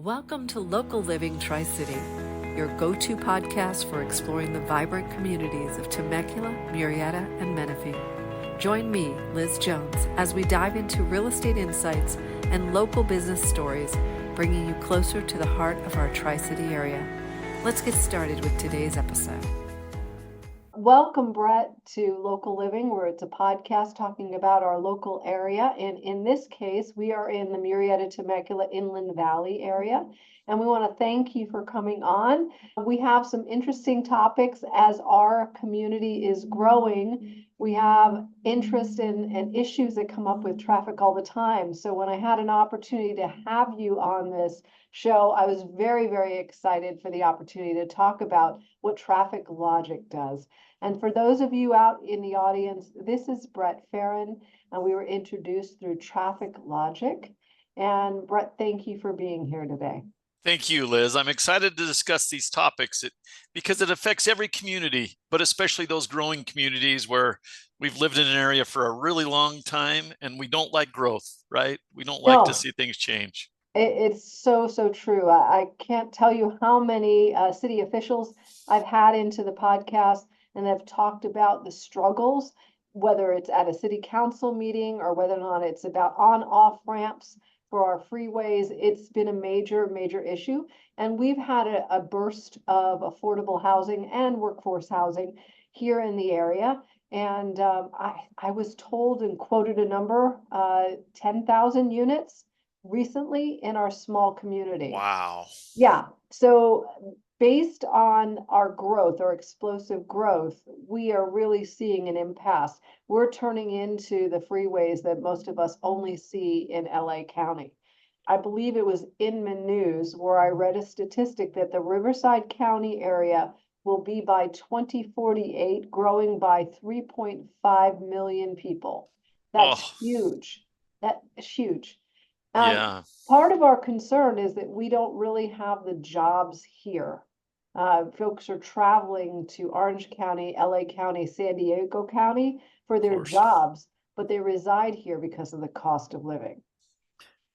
Welcome to Local Living Tri-City, your go-to podcast for exploring the vibrant communities of Temecula, Murrieta, and Menifee. Join me, Liz Jones, as we dive into real estate insights and local business stories, bringing you closer to the heart of our Tri-City area. Let's get started with today's episode. Welcome, Brett, to Local Living, where it's a podcast talking about our local area. And in this case, we are in the Murrieta Temecula Inland Valley area. And we want to thank you for coming on. We have some interesting topics as our community is growing. We have interest in issues that come up with traffic all the time. So when I had an opportunity to have you on this show, I was very, very excited for the opportunity to talk about what Traffic Logic does. And for those of you out in the audience, this is Brett Ferrin, and we were introduced through Traffic Logic. And Brett, thank you for being here today. Thank you, Liz. I'm excited to discuss these topics because it affects every community, but especially those growing communities where we've lived in an area for a really long time and we don't like growth, right? We don't like to see things change. It's so true. I can't tell you how many city officials I've had into the podcast and have talked about the struggles, whether it's at a city council meeting or whether or not it's about on-off ramps for our freeways. It's been a major issue. And we've had a burst of affordable housing and workforce housing here in the area. And I was told and quoted a number, 10,000 units recently in our small community. Wow. Yeah. So based on our growth, our explosive growth, we are really seeing an impasse. We're turning into the freeways that most of us only see in LA County. I believe it was Inman News where I read a statistic that the Riverside County area will be by 2048 growing by 3.5 million people. That's huge. That is huge. Yeah. Part of our concern is that we don't really have the jobs here. Folks are traveling to Orange County, LA County, San Diego County for their jobs, but they reside here because of the cost of living.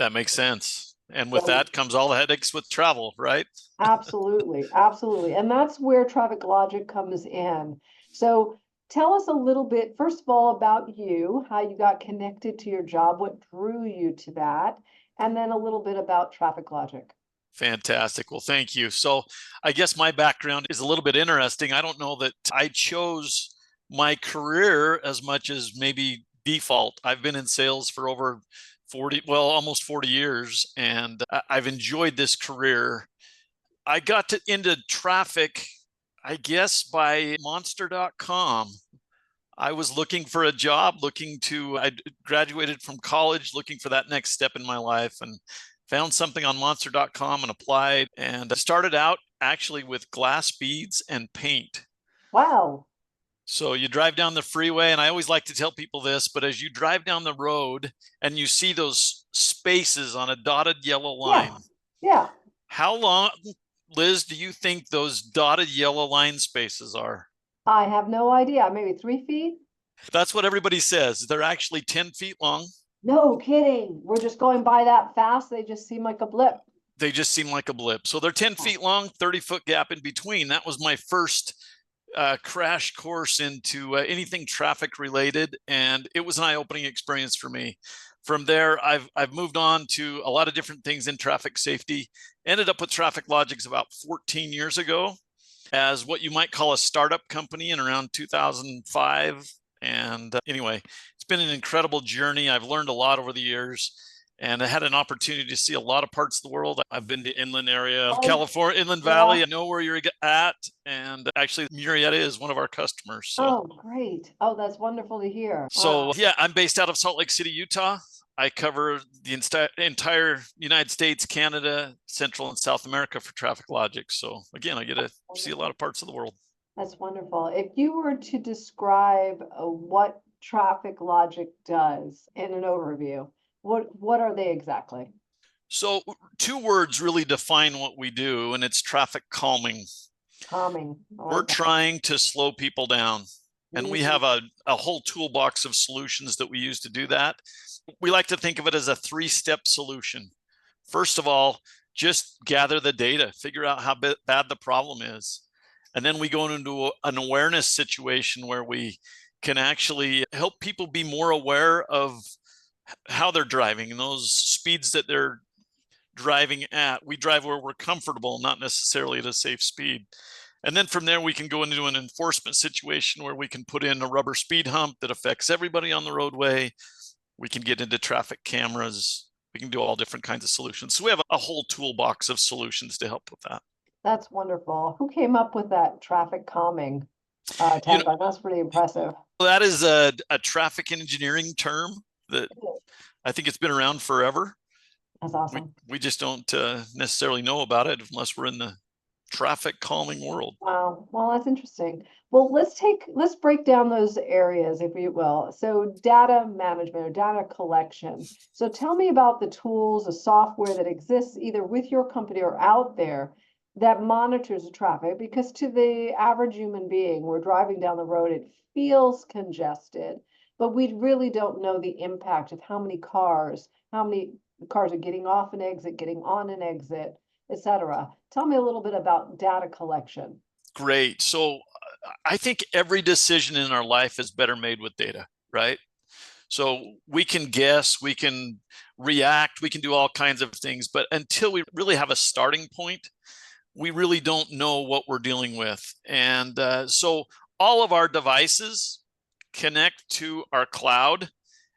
That makes sense. And with that comes all the headaches with travel, right? Absolutely. And that's where Traffic Logic comes in. So tell us a little bit, first of all, about you, how you got connected to your job, what drew you to that, and then a little bit about Traffic Logic. Fantastic. Well, thank you. So I guess my background is a little bit interesting. I don't know that I chose my career as much as maybe default. I've been in sales for over almost 40 years, and I've enjoyed this career. I got into traffic, I guess, by monster.com. I was looking for a job, I graduated from college, looking for that next step in my life, and found something on monster.com and applied. And I started out actually with glass beads and paint. Wow. So you drive down the freeway, and I always like to tell people this, but as you drive down the road and you see those spaces on a dotted yellow line. Yeah. How long, Liz, do you think those dotted yellow line spaces are? I have no idea. Maybe 3 feet? That's what everybody says. They're actually 10 feet long. No kidding. We're just going by that fast. They just seem like a blip. They just seem like a blip. So they're 10 feet long, 30-foot gap in between. That was my first crash course into anything traffic related. And it was an eye-opening experience for me. From there, I've moved on to a lot of different things in traffic safety. Ended up with Traffic Logics about 14 years ago as what you might call a startup company in around 2005. And anyway, it's been an incredible journey. I've learned a lot over the years, and I had an opportunity to see a lot of parts of the world. I've been to inland area of California, Inland Valley. I know where you're at. And actually, Murrieta is one of our customers. So. Oh, great. Oh, that's wonderful to hear. So yeah, I'm based out of Salt Lake City, Utah. I cover the entire United States, Canada, Central and South America for Traffic Logic. So again, I get to see a lot of parts of the world. That's wonderful. If you were to describe what Traffic Logic does in an overview, what are they exactly? So 2 words really define what we do, and it's traffic calming. We're trying to slow people down. And we have a whole toolbox of solutions that we use to do that. We like to think of it as a 3-step solution. First of all, just gather the data, figure out how bad the problem is. And then we go into an awareness situation where we can actually help people be more aware of how they're driving and those speeds that they're driving at. We drive where we're comfortable, not necessarily at a safe speed. And then from there, we can go into an enforcement situation where we can put in a rubber speed hump that affects everybody on the roadway. We can get into traffic cameras. We can do all different kinds of solutions. So we have a whole toolbox of solutions to help with that. That's wonderful. Who came up with that traffic calming tagline? That's pretty impressive. That is a traffic engineering term that I think it's been around forever. That's awesome. We just don't necessarily know about it unless we're in the traffic calming world. Wow. Well, that's interesting. Well, let's break down those areas, if you will. So data management or data collection. So tell me about the tools, the software that exists either with your company or out there that monitors the traffic, because to the average human being, we're driving down the road, it feels congested, but we really don't know the impact of how many cars are getting off an exit, getting on an exit, etc. Tell me a little bit about data collection. Great. So I think every decision in our life is better made with data, right? So we can guess, we can react, we can do all kinds of things, but until we really have a starting point, we really don't know what we're dealing with. And so all of our devices connect to our cloud,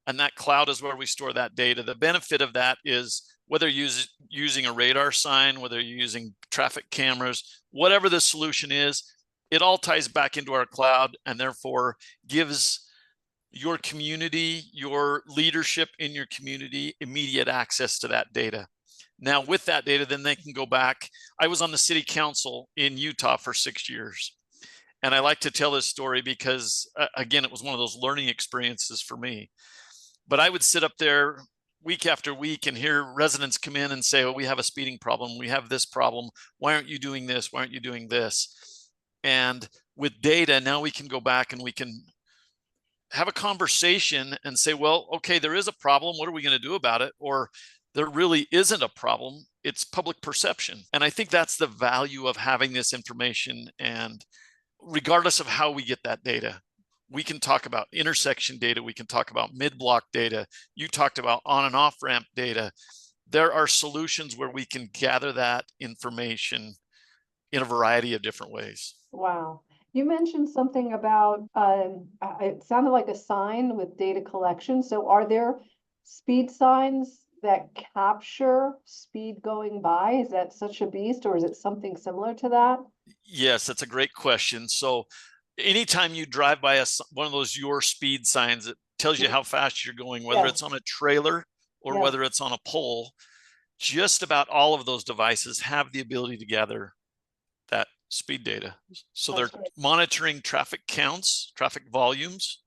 and that cloud is where we store that data. The benefit of that is whether you're using a radar sign, whether you're using traffic cameras, whatever the solution is, it all ties back into our cloud and therefore gives your community, your leadership in your community, immediate access to that data. Now, with that data, then they can go back. I was on the city council in Utah for 6 years. And I like to tell this story because, again, it was one of those learning experiences for me. But I would sit up there week after week and hear residents come in and say, oh, we have a speeding problem. We have this problem. Why aren't you doing this? Why aren't you doing this? And with data, now we can go back and we can have a conversation and say, well, okay, there is a problem. What are we going to do about it? Or there really isn't a problem. It's public perception. And I think that's the value of having this information. And regardless of how we get that data, we can talk about intersection data. We can talk about mid-block data. You talked about on and off ramp data. There are solutions where we can gather that information in a variety of different ways. Wow. You mentioned something about, it sounded like a sign with data collection. So are there speed signs that capture speed going by? Is that such a beast, or is it something similar to that? Yes, that's a great question. So anytime you drive by one of those your speed signs, it tells you how fast you're going, whether it's on a trailer or whether it's on a pole. Just about all of those devices have the ability to gather that speed data. So they're monitoring traffic counts, traffic volumes,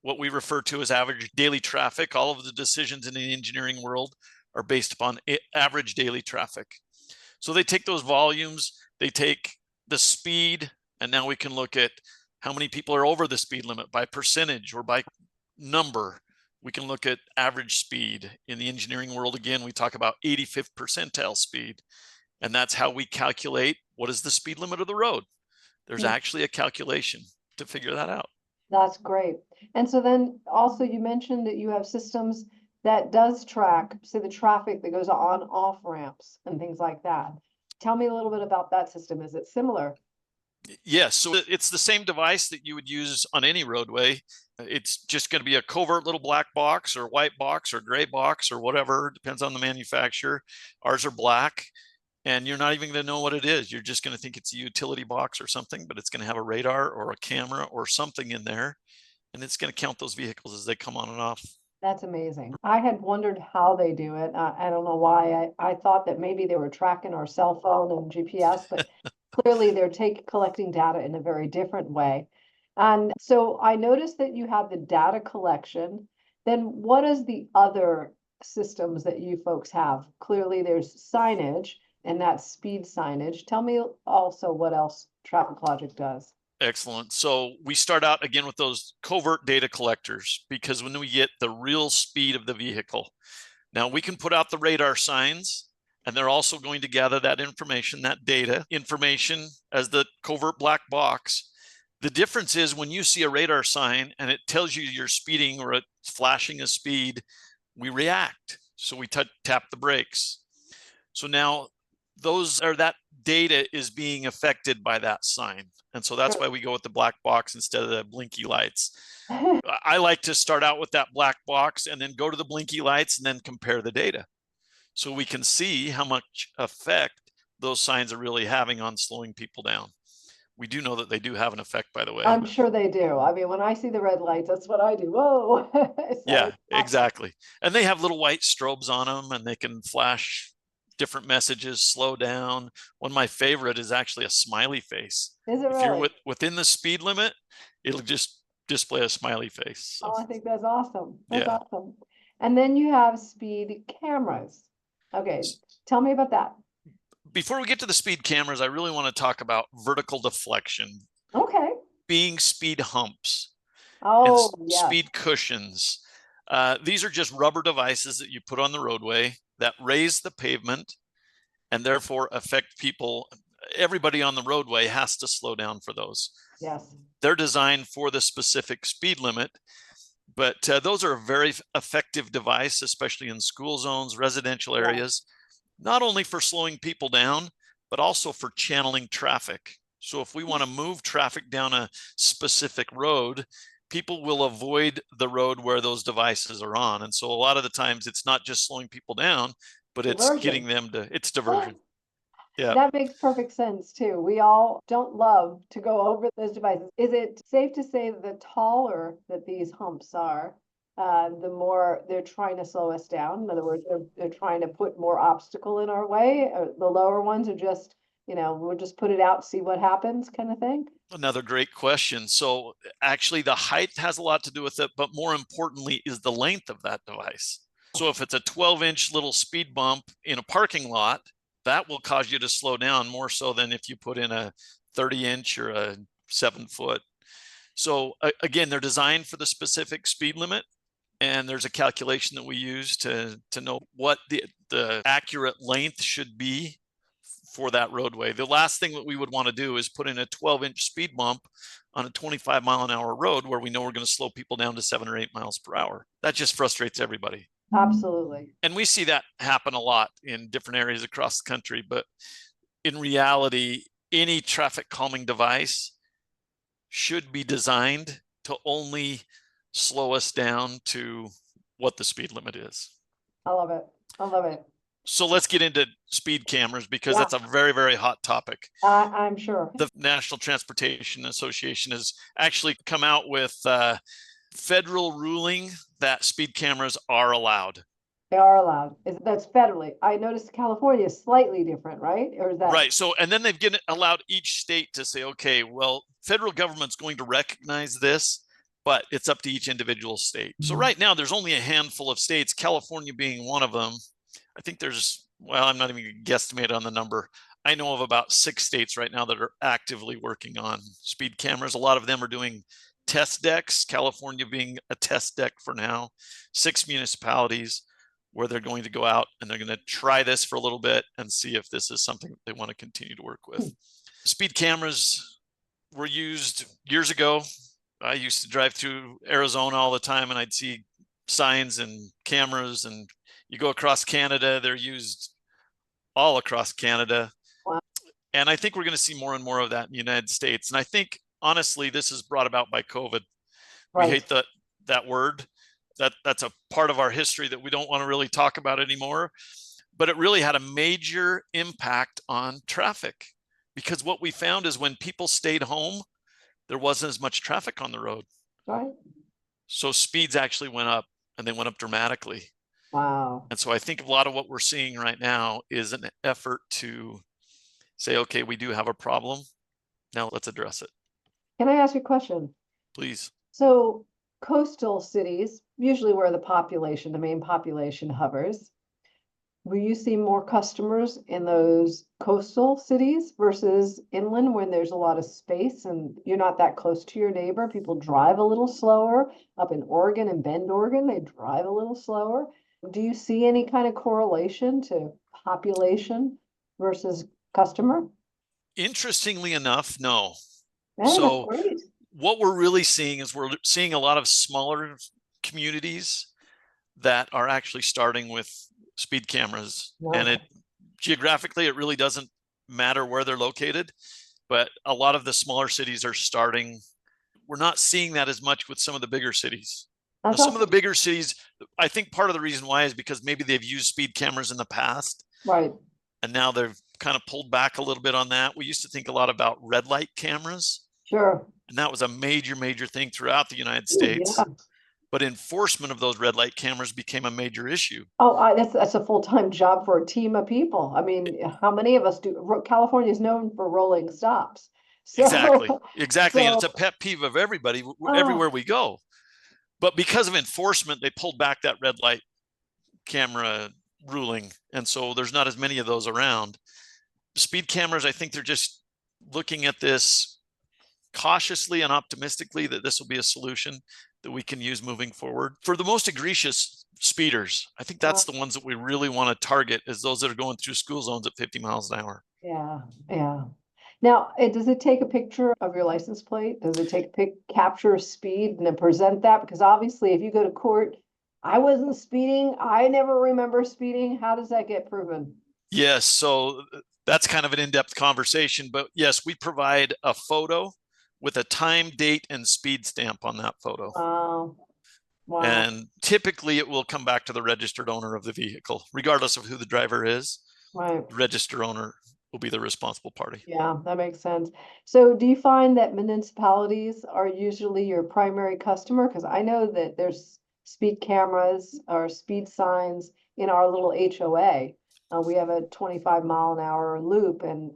what we refer to as average daily traffic. All of the decisions in the engineering world are based upon average daily traffic. So they take those volumes, they take the speed, and now we can look at how many people are over the speed limit by percentage or by number. We can look at average speed. In the engineering world, again, we talk about 85th percentile speed. And that's how we calculate what is the speed limit of the road. There's actually a calculation to figure that out. That's great. And so then also you mentioned that you have systems that does track, say, the traffic that goes on off ramps and things like that. Tell me a little bit about that system. Is it similar? Yes, so it's the same device that you would use on any roadway. It's just going to be a covert little black box or white box or gray box or whatever, depends on the manufacturer. Ours are black, and you're not even going to know what it is. You're just going to think it's a utility box or something, but it's going to have a radar or a camera or something in there, and it's going to count those vehicles as they come on and off. That's amazing. I had wondered how they do it. I don't know why. I thought that maybe they were tracking our cell phone and GPS, but clearly they're collecting data in a very different way. And so I noticed that you have the data collection. Then what is the other systems that you folks have? Clearly there's signage, and that's speed signage. Tell me also what else Traffic Logic does. Excellent. So we start out again with those covert data collectors, because when we get the real speed of the vehicle, now we can put out the radar signs, And they're also going to gather that information, that data information as the covert black box. The difference is when you see a radar sign and it tells you you're speeding or it's flashing a speed, we react. So we tap the brakes. So now that data is being affected by that sign. And so that's why we go with the black box instead of the blinky lights. I like to start out with that black box and then go to the blinky lights and then compare the data, so we can see how much effect those signs are really having on slowing people down. We do know that they do have an effect, by the way. I'm sure they do. I mean, when I see the red lights, that's what I do. Whoa. Yeah, exactly. And they have little white strobes on them and they can flash different messages, slow down. One of my favorite is actually a smiley face. Is it If really? you're within the speed limit, it'll just display a smiley face. So, Oh, I think that's awesome. That's yeah. awesome. And then you have speed cameras. Okay, tell me about that. Before we get to the speed cameras, I really want to talk about vertical deflection. Okay. Being speed humps Oh, and yes. speed cushions. These are just rubber devices that you put on the roadway that raise the pavement and therefore affect people. Everybody on the roadway has to slow down for those. Yes. They're designed for the specific speed limit, but those are a very effective device, especially in school zones, residential areas, not only for slowing people down, but also for channeling traffic. So if we want to move traffic down a specific road, people will avoid the road where those devices are on. And so a lot of the times it's not just slowing people down, but it's getting them to, it's diversion. Yeah. That makes perfect sense too. We all don't love to go over those devices. Is it safe to say that the taller that these humps are, the more they're trying to slow us down? In other words, they're trying to put more obstacle in our way. Or the lower ones are just, we'll just put it out, see what happens kind of thing? Another great question. So actually the height has a lot to do with it, but more importantly is the length of that device. So if it's a 12-inch little speed bump in a parking lot, that will cause you to slow down more so than if you put in a 30-inch or a 7-foot. So again, they're designed for the specific speed limit. And there's a calculation that we use to know what the accurate length should be for that roadway. The last thing that we would want to do is put in a 12-inch speed bump on a 25-mile-an-hour road where we know we're going to slow people down to 7 or 8 miles per hour. That just frustrates everybody. Absolutely. And we see that happen a lot in different areas across the country. But in reality, any traffic calming device should be designed to only slow us down to what the speed limit is. I love it. I love it. So let's get into speed cameras because that's a very, very hot topic. I'm sure. The National Transportation Association has actually come out with federal ruling that speed cameras are allowed. They are allowed. That's federally. I noticed California is slightly different, right? Or is that right? So, and then they've allowed each state to say, okay, well, federal government's going to recognize this, but it's up to each individual state. So right now there's only a handful of states, California being one of them. I think I'm not even going to guesstimate on the number. I know of about 6 states right now that are actively working on speed cameras. A lot of them are doing test decks, California being a test deck for now. 6 municipalities where they're going to go out and they're going to try this for a little bit and see if this is something they want to continue to work with. Speed cameras were used years ago. I used to drive through Arizona all the time and I'd see signs and cameras, and you go across Canada, they're used all across Canada. Wow. And I think we're going to see more and more of that in the United States. And I think, honestly, this is brought about by COVID. Right. We hate that word. That's a part of our history that we don't want to really talk about anymore. But it really had a major impact on traffic, because what we found is when people stayed home, there wasn't as much traffic on the road. Right. So speeds actually went up, and they went up dramatically. Wow. And so I think a lot of what we're seeing right now is an effort to say, okay, we do have a problem. Now let's address it. Can I ask you a question? Please. So coastal cities, usually where the main population hovers, will you see more customers in those coastal cities versus inland when there's a lot of space and you're not that close to your neighbor? People drive a little slower. Up in Oregon and Bend, Oregon, they drive a little slower. Do you see any kind of correlation to population versus customer? Interestingly enough, no. Yeah, So that's great. what we're really seeing is we're seeing a lot of smaller communities that are actually starting with speed cameras. And Okay. geographically, it really doesn't matter where they're located, but a lot of the smaller cities are starting. We're not seeing that as much with some of the bigger cities. Now, That's some of the awesome. bigger cities, I think part of the reason why is because maybe they've used speed cameras in the past, Right. and now they've kind of pulled back a little bit on that. We used to think a lot about red light cameras, Sure. and that was a major thing throughout the United Ooh, yeah. States. But enforcement of those red light cameras became a major issue. Oh, that's a full-time job for a team of people. I mean, how many of us do? California is known for rolling stops. So, Exactly. And it's a so, pet peeve of everybody oh, everywhere we go. But because of enforcement, they pulled back that red light camera ruling. And so there's not as many of those around. Speed cameras, I think they're just looking at this cautiously and optimistically that this will be a solution that we can use moving forward. For the most egregious speeders, I think that's the ones that we really want to target, is those that are going through school zones at 50 miles an hour. yeah, yeah. Now, does it take a picture of your license plate? Does it take capture speed and then present that? Because obviously, if you go to court, I wasn't speeding. I never remember speeding. How does that get proven? Yes, so that's kind of an in-depth conversation, but yes, we provide a photo with a time, date, and speed stamp on that photo. Wow. And typically it will come back to the registered owner of the vehicle, regardless of who the driver is. Right. The registered owner will be the responsible party. Yeah, that makes sense. So do you find that municipalities are usually your primary customer? Because I know that there's speed cameras or speed signs in our little HOA. We have a 25-mile-an-hour loop, and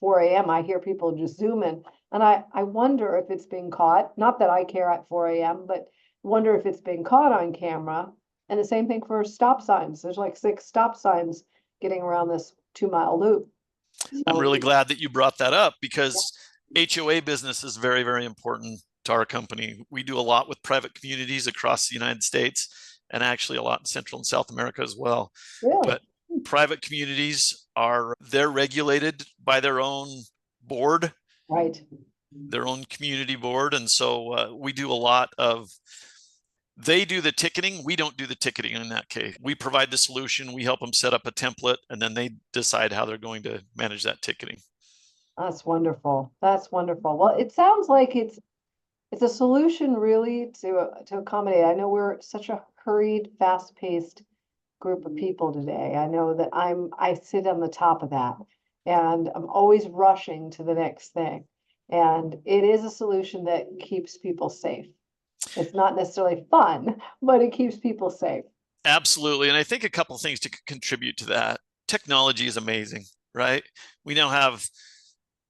4 a.m., I hear people just zooming. And I wonder if it's being caught. Not that I care at 4 a.m., but wonder if it's being caught on camera. And the same thing for stop signs. There's like 6 stop signs getting around this 2-mile loop. I'm So, really glad that you brought that up, because HOA business is very important to our company. We do a lot with private communities across the United States, and actually a lot in Central and South America as well. really? But private communities they're regulated by their own board, Right. their own community board. And so we do a lot of, they do the ticketing. We don't do the ticketing in that case. We provide the solution. We help them set up a template, and then they decide how they're going to manage that ticketing. That's wonderful. That's wonderful. Well, it sounds like it's a solution really to accommodate. I know we're such a hurried, fast-paced group of people today. I know that I sit on the top of that, and I'm always rushing to the next thing. And it is a solution that keeps people safe. It's not necessarily fun, but it keeps people safe. Absolutely. And I think a couple of things to contribute to that. Technology is amazing, right? We now have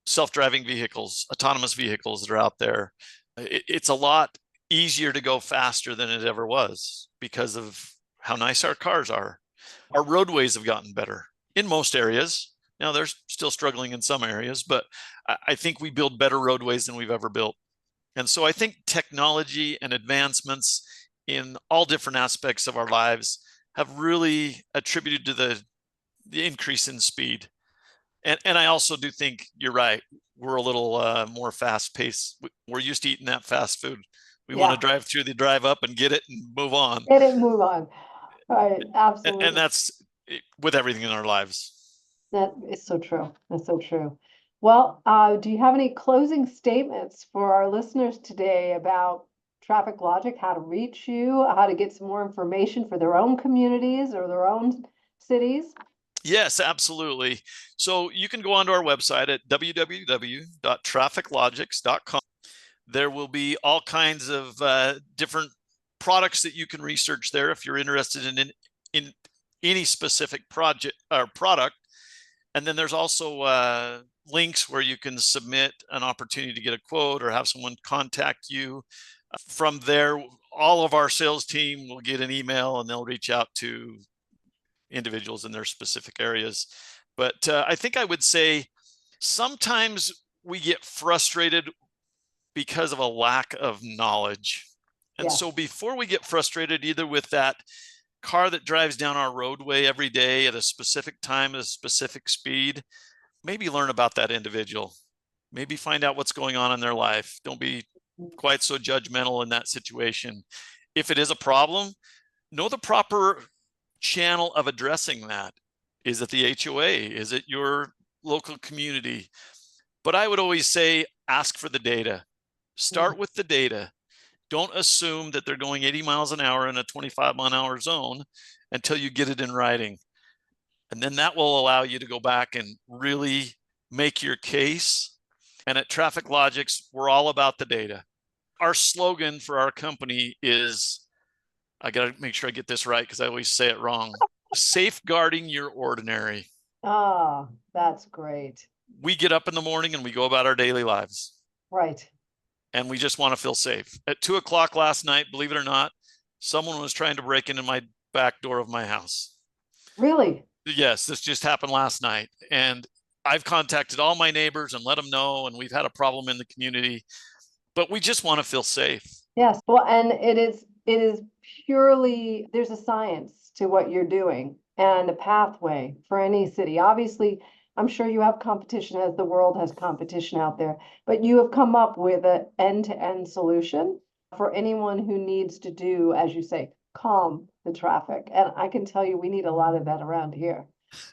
self-driving vehicles, autonomous vehicles that are out there. It's a lot easier to go faster than it ever was because of how nice our cars are. Our roadways have gotten better in most areas. Now they're still struggling in some areas, but I think we build better roadways than we've ever built. And so I think technology and advancements in all different aspects of our lives have really attributed to the increase in speed. And I also do think you're right. We're a little more fast paced. We're used to eating that fast food. We want to drive through the drive up and get it and move on. Get it, move on. Right, absolutely. And that's with everything in our lives. That is so true. That's so true. Well, do you have any closing statements for our listeners today about Traffic Logic, how to reach you, how to get some more information for their own communities or their own cities? Yes, absolutely. So you can go onto our website at www.trafficlogix.com. There will be all kinds of different products that you can research there if you're interested in any specific project or product. And then there's also links where you can submit an opportunity to get a quote or have someone contact you. From there, all of our sales team will get an email and they'll reach out to individuals in their specific areas. But I think I would say sometimes we get frustrated because of a lack of knowledge. And so before we get frustrated either with that car that drives down our roadway every day at a specific time, at a specific speed, maybe learn about that individual. Maybe find out what's going on in their life. Don't be quite so judgmental in that situation. If it is a problem, know the proper channel of addressing that. Is it the HOA? Is it your local community? But I would always say, ask for the data. Start with the data. Don't assume that they're going 80 miles an hour in a 25-mile-an-hour zone until you get it in writing. And then that will allow you to go back and really make your case. And at Traffic Logix, we're all about the data. Our slogan for our company is, I got to make sure I get this right because I always say it wrong, safeguarding your ordinary. Ah, that's great. We get up in the morning and we go about our daily lives. Right. And we just want to feel safe. At 2:00 last night, believe it or not, someone was trying to break into my back door of my house. Really? Yes, this just happened last night. And I've contacted all my neighbors and let them know, and we've had a problem in the community, but we just want to feel safe. Yes. Well, and it is purely, there's a science to what you're doing and a pathway for any city. Obviously, I'm sure you have competition as the world has competition out there, but you have come up with an end-to-end solution for anyone who needs to do, as you say, calm the traffic. And I can tell you, we need a lot of that around here.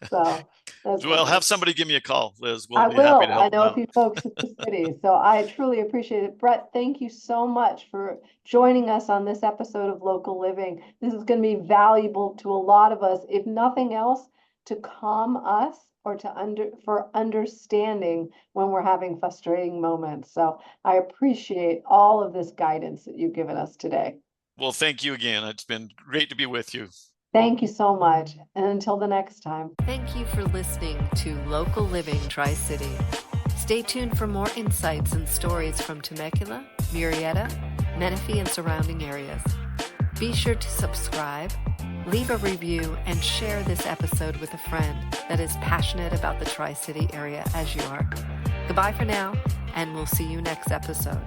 So that's Well, have somebody give me a call, Liz. We'll I be will. happy to I help know a them few folks in the city, so I truly appreciate it. Brett, thank you so much for joining us on this episode of Local Living. This is going to be valuable to a lot of us, if nothing else, to calm us or for understanding when we're having frustrating moments. So I appreciate all of this guidance that you've given us today. Well, thank you again. It's been great to be with you. Thank you so much. And until the next time. Thank you for listening to Local Living Tri-City. Stay tuned for more insights and stories from Temecula, Murrieta, Menifee, and surrounding areas. Be sure to subscribe, leave a review, and share this episode with a friend that is passionate about the Tri-City area as you are. Goodbye for now, and we'll see you next episode.